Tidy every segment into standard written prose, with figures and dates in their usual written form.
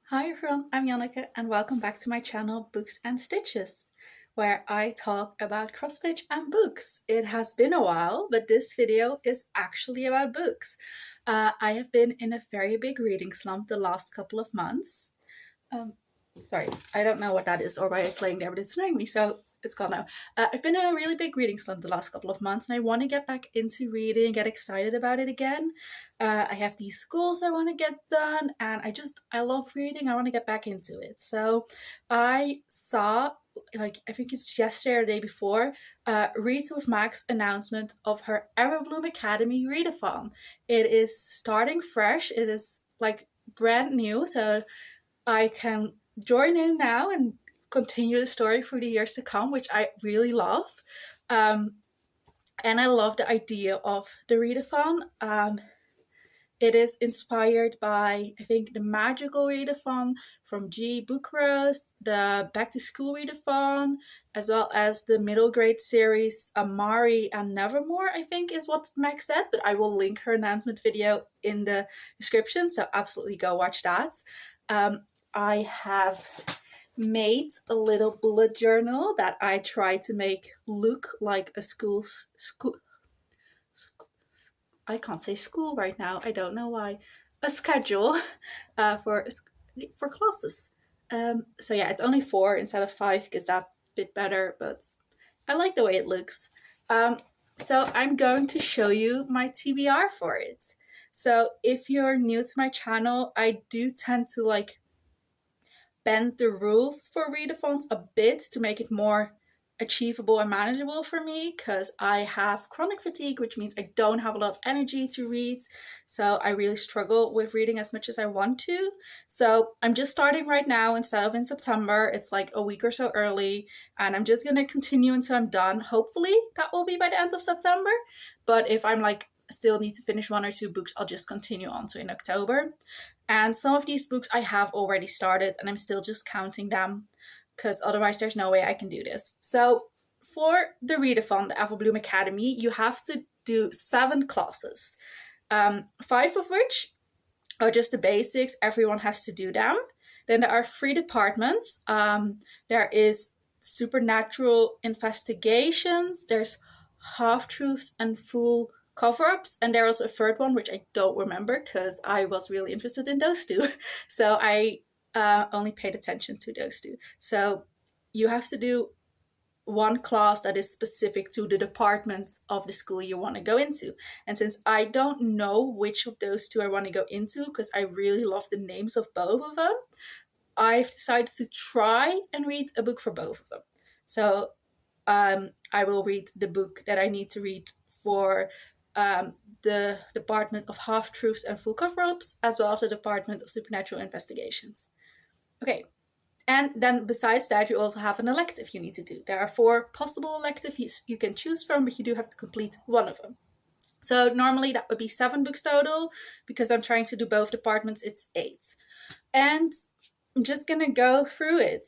Hi everyone, I'm Janneke and welcome back to my channel Books and Stitches, where I talk about cross stitch and books. It has been a while, but this video is actually about books. I have been in a very big reading slump the last couple of months. Sorry, I don't know what that is or why it's laying there, but it's annoying me, so it's gone now. I've been in a really big reading slump the last couple of months, and I want to get back into reading, get excited about it again. I have these goals I want to get done, and I love reading. I want to get back into it. So I saw, like, I think it's yesterday or the day before, Read with Mac's announcement of her Everbloom Academy readathon. It is starting fresh. It is like brand new, so I can join in now and continue the story for the years to come, which I really love. And I love the idea of the readathon. It is inspired by, I think, the Magical Readathon from G. Book Roast, the Back to School Readathon, as well as the middle grade series Amari and Nevermore, I think is what Meg said, but I will link her announcement video in the description, so absolutely go watch that. I have made a little bullet journal that I try to make look like a school. I can't say school right now. I don't know why. A schedule for classes. So yeah, it's only 4 instead of 5 because that's a bit better, but I like the way it looks. So I'm going to show you my TBR for it. So if you're new to my channel, I do tend to bend the rules for readathons a bit to make it more achievable and manageable for me, because I have chronic fatigue, which means I don't have a lot of energy to read. So I really struggle with reading as much as I want to. So I'm just starting right now instead of in September. It's like a week or so early, and I'm just going to continue until I'm done. Hopefully that will be by the end of September. But if I'm still need to finish 1 or 2 books, I'll just continue on to in October. And some of these books I have already started, and I'm still just counting them, because otherwise there's no way I can do this. So for the readathon, the Everbloom Academy, you have to do 7 classes, 5 of which are just the basics. Everyone has to do them. Then there are 3 departments. There is supernatural investigations, there's half-truths and full cover-ups, and there's a third one which I don't remember because I was really interested in those 2. So I only paid attention to those 2. So you have to do 1 class that is specific to the department of the school you want to go into. And since I don't know which of those 2 I want to go into, because I really love the names of both of them, I've decided to try and read a book for both of them. So I will read the book that I need to read for the Department of Half-Truths and Full Cover-Ups, as well as the Department of Supernatural Investigations. Okay, and then besides that, you also have an elective you need to do. There are 4 possible electives you can choose from, but you do have to complete 1 of them. So normally that would be 7 books total. Because I'm trying to do both departments, it's 8. And I'm just gonna go through it.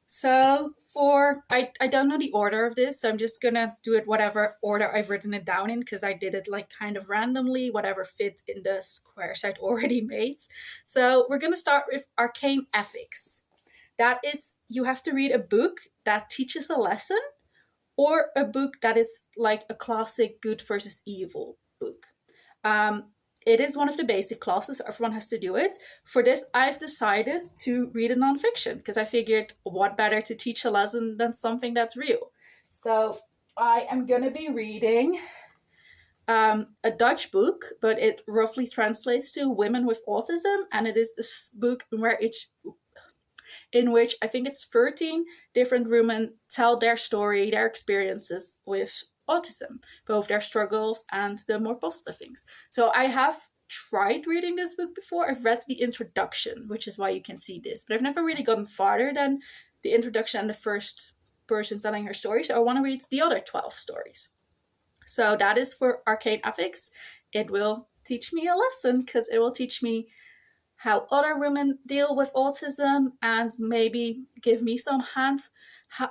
So I don't know the order of this, so I'm just gonna do it whatever order I've written it down in, because I did it kind of randomly, whatever fit in the squares I'd already made. So we're gonna start with Arcane Ethics. That is, you have to read a book that teaches a lesson, or a book that is like a classic good versus evil book. It is one of the basic classes, so everyone has to do it. For this, I've decided to read a nonfiction, because I figured what better to teach a lesson than something that's real. So I am going to be reading a Dutch book, but it roughly translates to Women with Autism, and it is a book in which I think it's 13 different women tell their story, their experiences with autism, both their struggles and the more positive things. So I have tried reading this book before. I've read the introduction, which is why you can see this, but I've never really gotten farther than the introduction and the first person telling her story. So I want to read the other 12 stories. So that is for Arcane Ethics. It will teach me a lesson, because it will teach me how other women deal with autism, and maybe give me some hints. I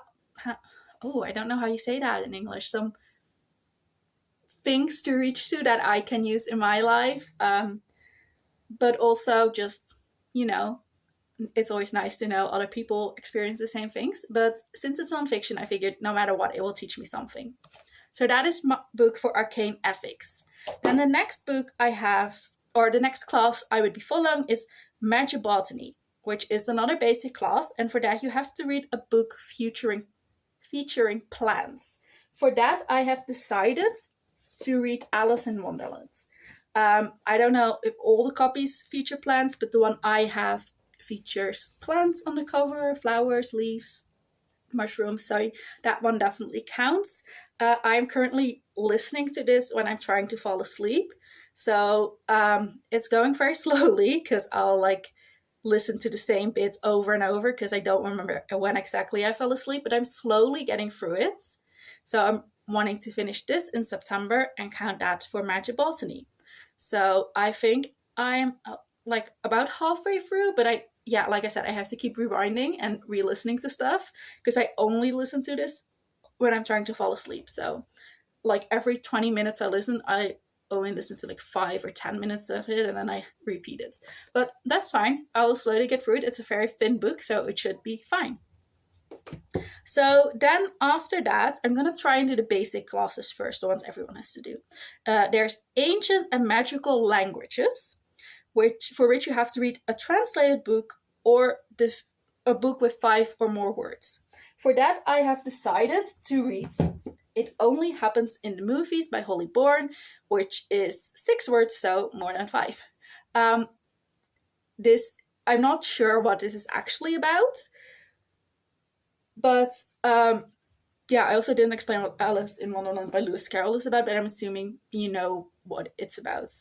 don't know how you say that in English. Some things to reach to that I can use in my life, but also just it's always nice to know other people experience the same things. But since it's nonfiction, I figured no matter what, it will teach me something. So that is my book for arcane ethics. Then the next book I have, or the next class I would be following, is magibotany, which is another basic class. And for that, you have to read a book featuring plants. For that, I have decided to read Alice in Wonderland. I don't know if all the copies feature plants, but the one I have features plants on the cover, flowers, leaves, mushrooms. So that one definitely counts. I'm currently listening to this when I'm trying to fall asleep. So it's going very slowly because I'll listen to the same bits over and over because I don't remember when exactly I fell asleep, but I'm slowly getting through it. So I'm wanting to finish this in September and count that for magibotany. So I think I'm about halfway through, but like I said, I have to keep rewinding and re-listening to stuff because I only listen to this when I'm trying to fall asleep. So every 20 minutes I listen, I only listen to 5 or 10 minutes of it and then I repeat it. But that's fine. I will slowly get through it. It's a very thin book, so it should be fine. So then after that, I'm going to try and do the basic classes first, the ones everyone has to do. There's ancient and magical languages, for which you have to read a translated book or a book with 5 or more words. For that, I have decided to read It Only Happens in the Movies by Holly Bourne, which is 6 words, so more than 5. I'm not sure what this is actually about, but I also didn't explain what Alice in Wonderland by Lewis Carroll is about, but I'm assuming you know what it's about.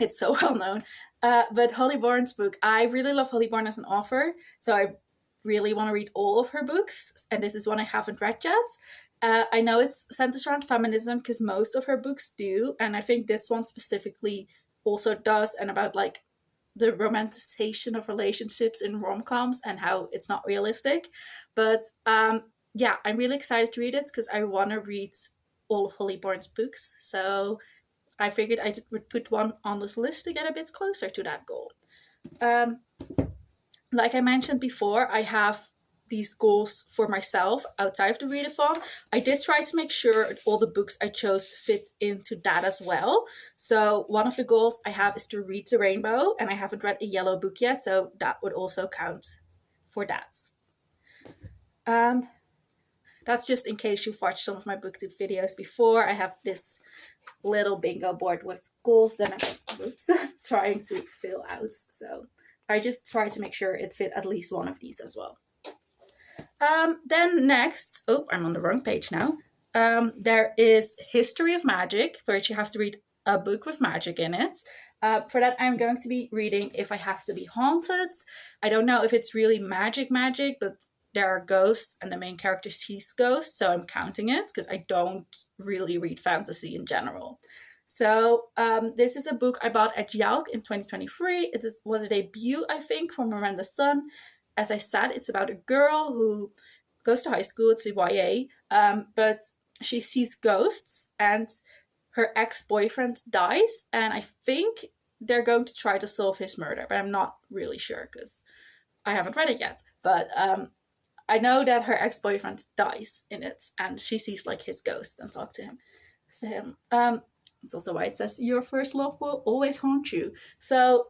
It's so well known. But Holly Bourne's book, I really love Holly Bourne as an author, so I really want to read all of her books, and this is one I haven't read yet. I know it's centers around feminism because most of her books do, and I think this one specifically also does, and about the romanticization of relationships in rom-coms and how it's not realistic. But I'm really excited to read it because I want to read all of Holly Bourne's books. So I figured I would put one on this list to get a bit closer to that goal. Like I mentioned before, I have these goals for myself outside of the readathon. I did try to make sure all the books I chose fit into that as well. So one of the goals I have is to read The Rainbow, and I haven't read a yellow book yet, so that would also count for that. That's just in case you've watched some of my booktube videos before. I have this little bingo board with goals that I'm trying to fill out. So I just try to make sure it fit at least one of these as well. Then next, I'm on the wrong page now. There is History of Magic, for which you have to read a book with magic in it. For that, I'm going to be reading If I Have to Be Haunted. I don't know if it's really magic, but there are ghosts and the main character sees ghosts, so I'm counting it because I don't really read fantasy in general. So this is a book I bought at Jalk in 2023. It was a debut, I think, from Miranda Sun. As I said, it's about a girl who goes to high school. It's a YA, but she sees ghosts and her ex-boyfriend dies, and I think they're going to try to solve his murder, but I'm not really sure because I haven't read it yet. But I know that her ex-boyfriend dies in it, and she sees his ghost and talk to him. It's also why it says your first love will always haunt you. So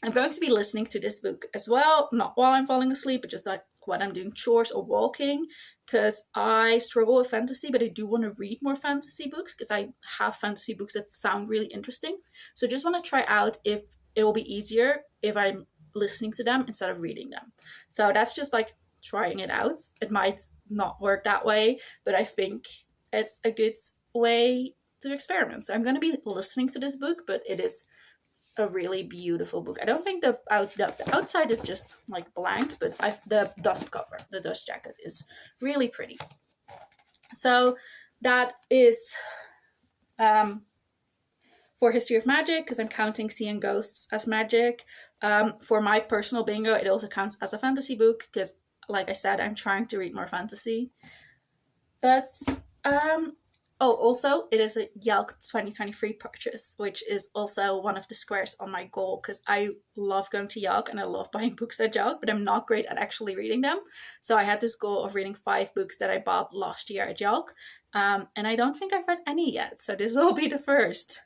I'm going to be listening to this book as well, not while I'm falling asleep, but just when I'm doing chores or walking, because I struggle with fantasy, but I do want to read more fantasy books because I have fantasy books that sound really interesting. So I just want to try out if it will be easier if I'm listening to them instead of reading them. So that's just trying it out. It might not work that way, but I think it's a good way to experiment. So I'm going to be listening to this book, but it is a really beautiful book. I don't think the outside is just blank, but the dust cover, the dust jacket is really pretty. So that is for History of Magic, because I'm counting seeing ghosts as magic. For my personal bingo, it also counts as a fantasy book because, like I said, I'm trying to read more fantasy. But Oh, also, it is a Yelk 2023 purchase, which is also one of the squares on my goal because I love going to Yelk and I love buying books at Yelk, but I'm not great at actually reading them. So I had this goal of reading 5 books that I bought last year at Yelk, and I don't think I've read any yet. So this will be the first.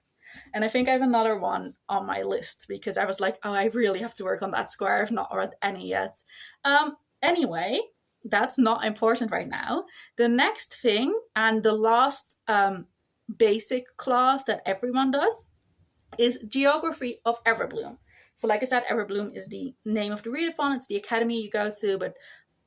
And I think I have another one on my list because I was like, oh, I really have to work on that square. I've not read any yet. Anyway, that's not important right now. The next thing and the last basic class that everyone does is Geography of Everbloom. So like I said, Everbloom is the name of the readathon. It's the academy you go to, but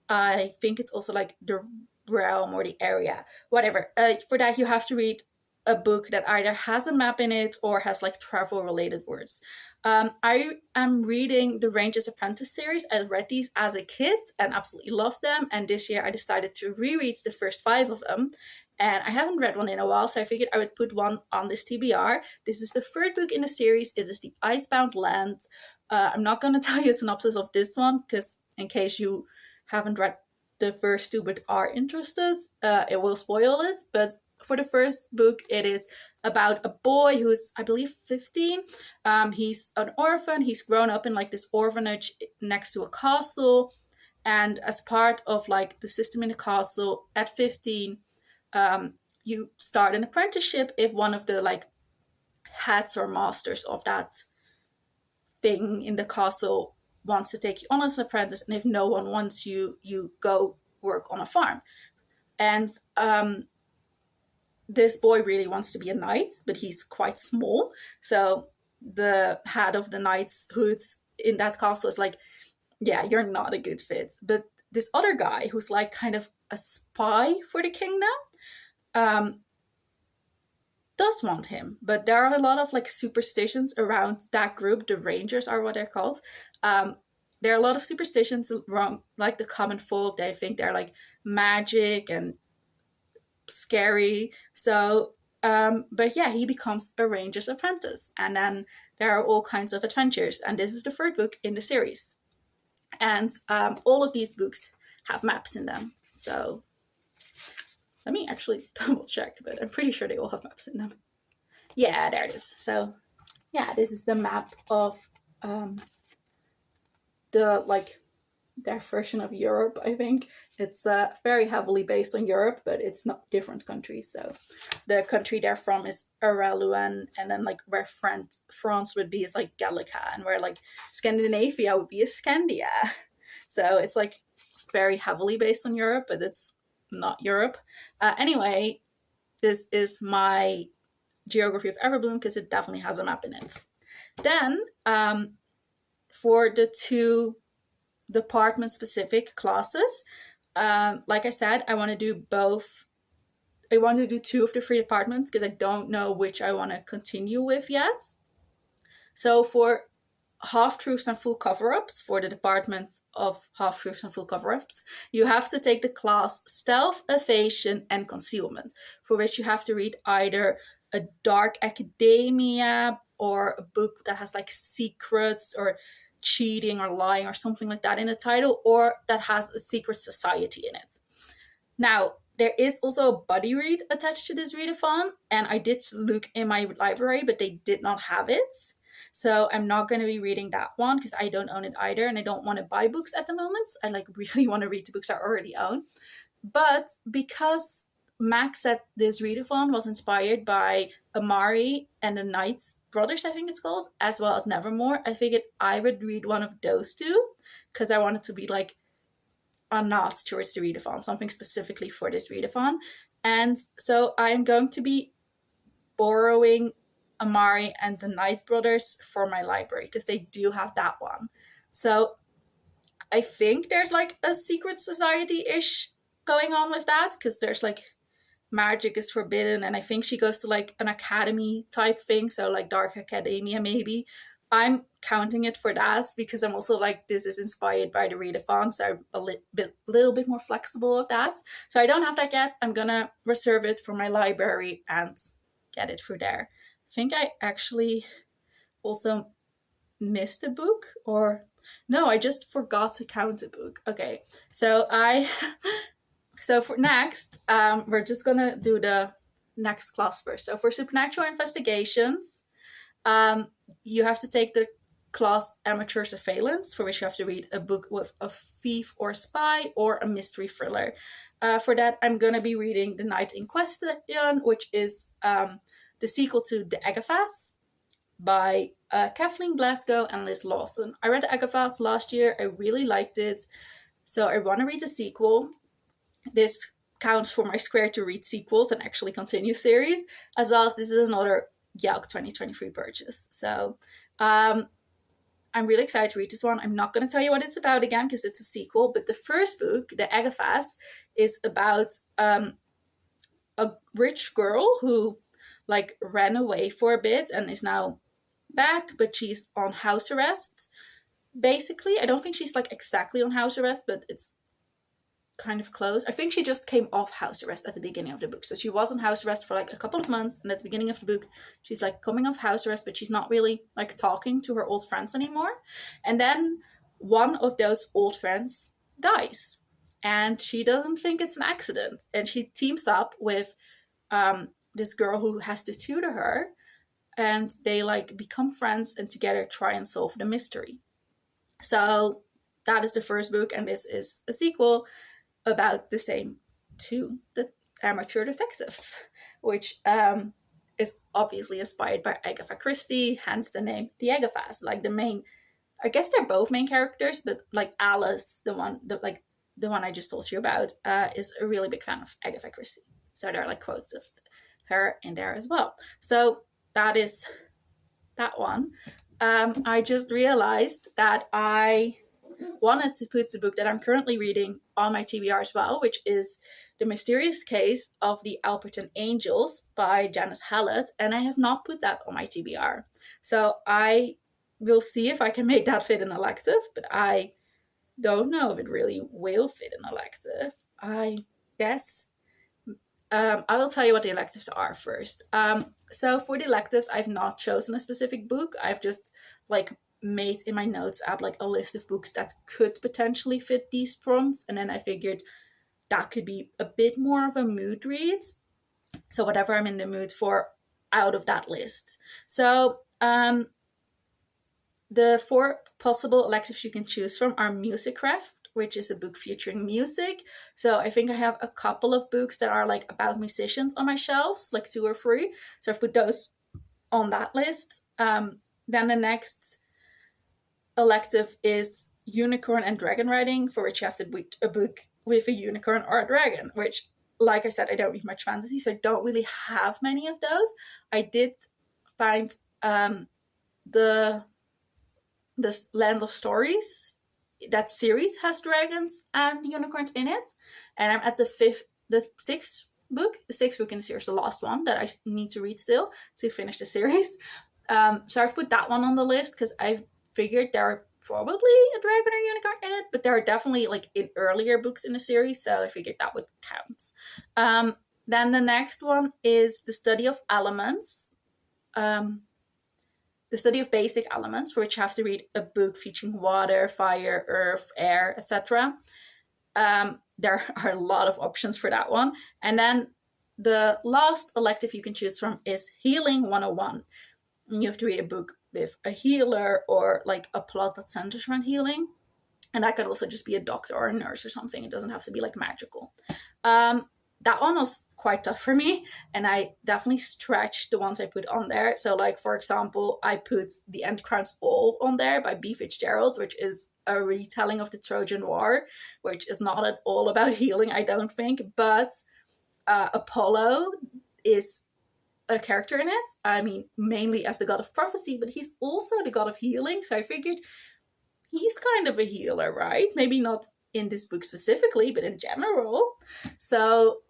I think it's also like the realm or the area, whatever. For that, you have to read a book that either has a map in it or has like travel related words. I am reading the Ranger's Apprentice series. I read these as a kid and absolutely loved them. And this year I decided to reread the first 5 of them. And I haven't read one in a while, so I figured I would put one on this TBR. This is the 3rd book in the series. It is the Icebound Land. I'm not going to tell you a synopsis of this one because in case you haven't read the first 2 but are interested, it will spoil it. But for the first book, it is about a boy who is, I believe, 15. He's an orphan. He's grown up in like this orphanage next to a castle. And as part of like the system in the castle, at 15, you start an apprenticeship if one of the like heads or masters of that thing in the castle wants to take you on as an apprentice. And if no one wants you, you go work on a farm. And this boy really wants to be a knight, but he's quite small. So the head of the knightshoods in that castle is like, yeah, you're not a good fit. But this other guy who's like kind of a spy for the kingdom does want him. But there are a lot of like superstitions around that group. The Rangers are what they're called. There are a lot of superstitions around like the common folk. They think they're like magic and scary. So but yeah, he becomes a ranger's apprentice, and then there are all kinds of adventures, and this is the 3rd book in the series. And all of these books have maps in them. So let me actually double check, but I'm pretty sure they all have maps in them. Yeah, there it is. So yeah, this is the map of the like their version of Europe, I think. It's very heavily based on Europe, but it's not different countries. So the country they're from is Ireland, and then like where France would be is like Gallica, and where like Scandinavia would be is Scandia. So it's like very heavily based on Europe, but it's not Europe. Anyway, this is my Geography of Everbloom because it definitely has a map in it. Then for the 2 department specific classes, like I said, I want to do both. I want to do 2 of the 3 departments because I don't know which I want to continue with yet. So for half truths and full cover-ups, for the department of half truths and full cover-ups, you have to take the class Stealth, Evasion, and Concealment, for which you have to read either a dark academia or a book that has like secrets or cheating or lying or something like that in the title, or that has a secret society in it. Now, there is also a buddy read attached to this readathon, and I did look in my library, but they did not have it. So I'm not going to be reading that one because I don't own it either, and I don't want to buy books at the moment. I like really want to read the books I already own. But because Max said this readathon was inspired by Amari and the Knight's Brothers, I think it's called, as well as Nevermore, I figured I would read one of those 2 because I wanted to be like a nod towards the readathon, something specifically for this readathon. And so I'm going to be borrowing Amari and the Knight Brothers for my library because they do have that one. So I think there's like a secret society-ish going on with that because there's like magic is forbidden, and I think she goes to like an academy type thing, so like dark academia maybe. I'm counting it for that because I'm also like, this is inspired by the readathon, so I'm a little bit more flexible with that. So I don't have that yet. I'm gonna reserve it for my library and get it through there. I think I actually also missed a book, or no, I just forgot to count a book. Okay, so so for next, we're just gonna do the next class first. So for supernatural investigations, um, you have to take the class amateur surveillance, for which you have to read a book with a thief or spy or a mystery thriller. For that, I'm going to be reading The Night in Question, which is the sequel to The Agathas by Kathleen Glasgow and Liz Lawson. I read The Agathas last year. I really liked it. So I want to read the sequel. This counts for my square to read sequels and actually continue series, as well as this is another Yelk 2023 purchase. So I'm really excited to read this one. I'm not going to tell you what it's about again because it's a sequel, but the first book, The Agathas, is about a rich girl who like ran away for a bit and is now back, but she's on house arrest. Basically, I don't think she's like exactly on house arrest, but it's kind of close. I think she just came off house arrest at the beginning of the book. So she was on house arrest for like a couple of months, and at the beginning of the book, she's like coming off house arrest, but she's not really like talking to her old friends anymore. And then one of those old friends dies, and she doesn't think it's an accident. And she teams up with this girl who has to tutor her, and they like become friends and together try and solve the mystery. So that is the first book, and this is a sequel about the same two the amateur detectives, which is obviously inspired by Agatha Christie, hence the name The Agathas. Like the main, I guess they're both main characters, but like Alice, the one I just told you about, is a really big fan of Agatha Christie. So there are like quotes of her in there as well. So that is that one. I just realized that I wanted to put the book that I'm currently reading on my TBR as well, which is The Mysterious Case of the Alperton Angels by Janice Hallett, and I have not put that on my TBR. So I will see if I can make that fit an elective, but I don't know if it really will fit an elective. I guess I will tell you what the electives are first. So for the electives, I've not chosen a specific book. I've just like made in my notes app like a list of books that could potentially fit these prompts, and then I figured that could be a bit more of a mood read. So whatever I'm in the mood for out of that list. So the 4 possible electives you can choose from are Musicraft, which is a book featuring music. So I think I have a couple of books that are like about musicians on my shelves, like 2 or 3. So I've put those on that list. Then the next elective is Unicorn and Dragon Writing, for which you have to read a book with a unicorn or a dragon, which, like I said, I don't read much fantasy, so I don't really have many of those. I did find the Land of Stories, that series has dragons and unicorns in it, and I'm at the 6th book in the series, the last one that I need to read still to finish the series. So I've put that one on the list because I figured there are probably a dragon or unicorn in it, but there are definitely like in earlier books in the series, so I figured that would count. Then the next one is The Study of Elements. The study of basic elements, for which you have to read a book featuring water, fire, earth, air, etc. There are a lot of options for that one. And then the last elective you can choose from is Healing 101. And you have to read a book with a healer or like a plot that centers around healing. And that could also just be a doctor or a nurse or something. It doesn't have to be like magical. That one was quite tough for me, and I definitely stretched the ones I put on there. So like, for example, I put The End Crowns All on there by B. Fitzgerald, which is a retelling of the Trojan War, which is not at all about healing, I don't think, but Apollo is a character in it. I mean, mainly as the god of prophecy, but he's also the god of healing, so I figured he's kind of a healer, right? Maybe not in this book specifically, but in general. So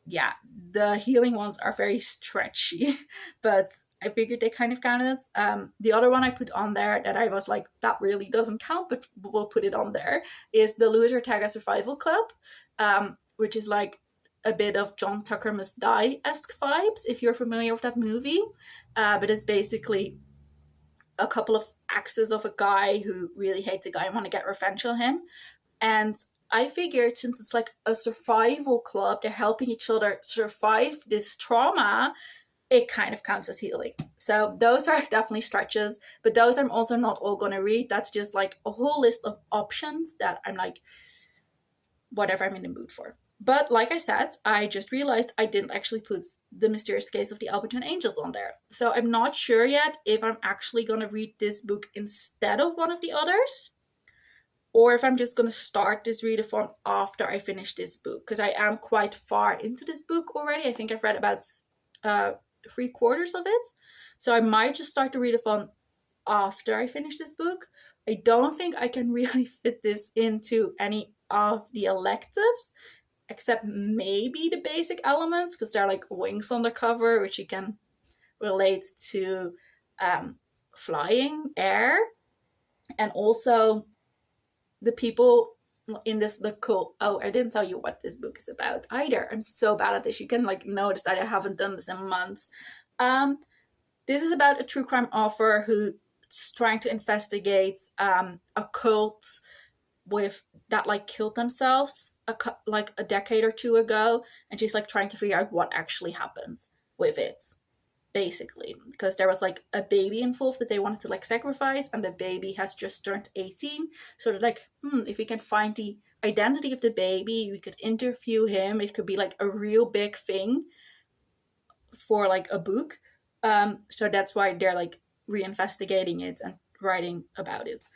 yeah, the healing ones are very stretchy, but I figured they kind of counted. The other one I put on there that I was like, that really doesn't count, but we'll put it on there, is the Loser Taga Survival Club, which is like a bit of John Tucker Must Die-esque vibes, if you're familiar with that movie. But it's basically a couple of exes of a guy who really hates a guy and want to get revenge on him. And I figured since it's like a survival club, they're helping each other survive this trauma, it kind of counts as healing. So those are definitely stretches, but those I'm also not all gonna read. That's just like a whole list of options that I'm like, whatever I'm in the mood for. But like I said, I just realized I didn't actually put The Mysterious Case of the Alperton Angels on there. So I'm not sure yet if I'm actually gonna read this book instead of one of the others, or if I'm just going to start this readathon after I finish this book, because I am quite far into this book already. I think I've read about 3/4 of it. So I might just start the readathon after I finish this book. I don't think I can really fit this into any of the electives, except maybe the basic elements, because there are like wings on the cover, which you can relate to flying, air, and also the people in this, the cool, oh, I didn't tell you what this book is about either. I'm so bad at this. You can like notice that I haven't done this in months. This is about a true crime author who's trying to investigate a cult with that like killed themselves like a decade or two ago, and she's like trying to figure out what actually happened with it, basically, because there was like a baby involved that they wanted to like sacrifice, and the baby has just turned 18. So they're like, if we can find the identity of the baby, we could interview him. It could be like a real big thing for like a book. So that's why they're like reinvestigating it and writing about it.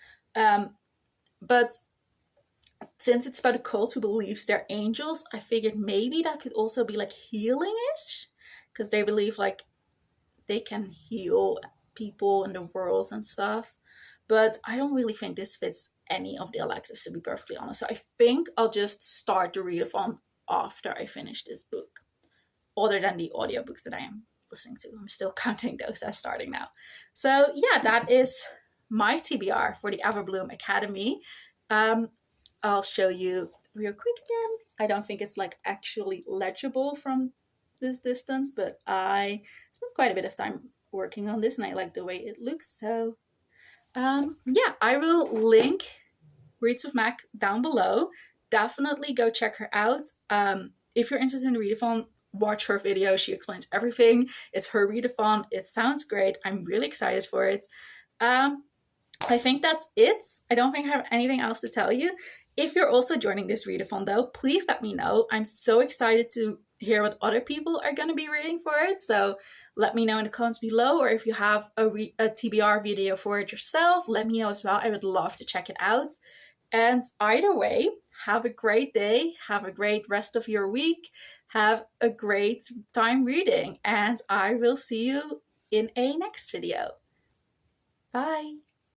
But since it's about a cult who believes they're angels, I figured maybe that could also be like healing-ish, because they believe like they can heal people in the world and stuff. But I don't really think this fits any of the electives, to be perfectly honest. So I think I'll just start the readathon after I finish this book, other than the audiobooks that I am listening to. I'm still counting those as starting now. So yeah, that is my TBR for the Everbloom Academy. I'll show you real quick again. I don't think it's like actually legible from this distance, but I spent quite a bit of time working on this and I like the way it looks. So yeah, I will link Reads with Mac down below. Definitely go check her out. If you're interested in readathon, watch her video. She explains everything. It's her readathon. It sounds great. I'm really excited for it. I think that's it. I don't think I have anything else to tell you. If you're also joining this readathon though, please let me know. I'm so excited to hear what other people are going to be reading for it. So let me know in the comments below, or if you have a TBR video for it yourself, let me know as well. I would love to check it out. And either way, have a great day. Have a great rest of your week. Have a great time reading. And I will see you in a next video. Bye.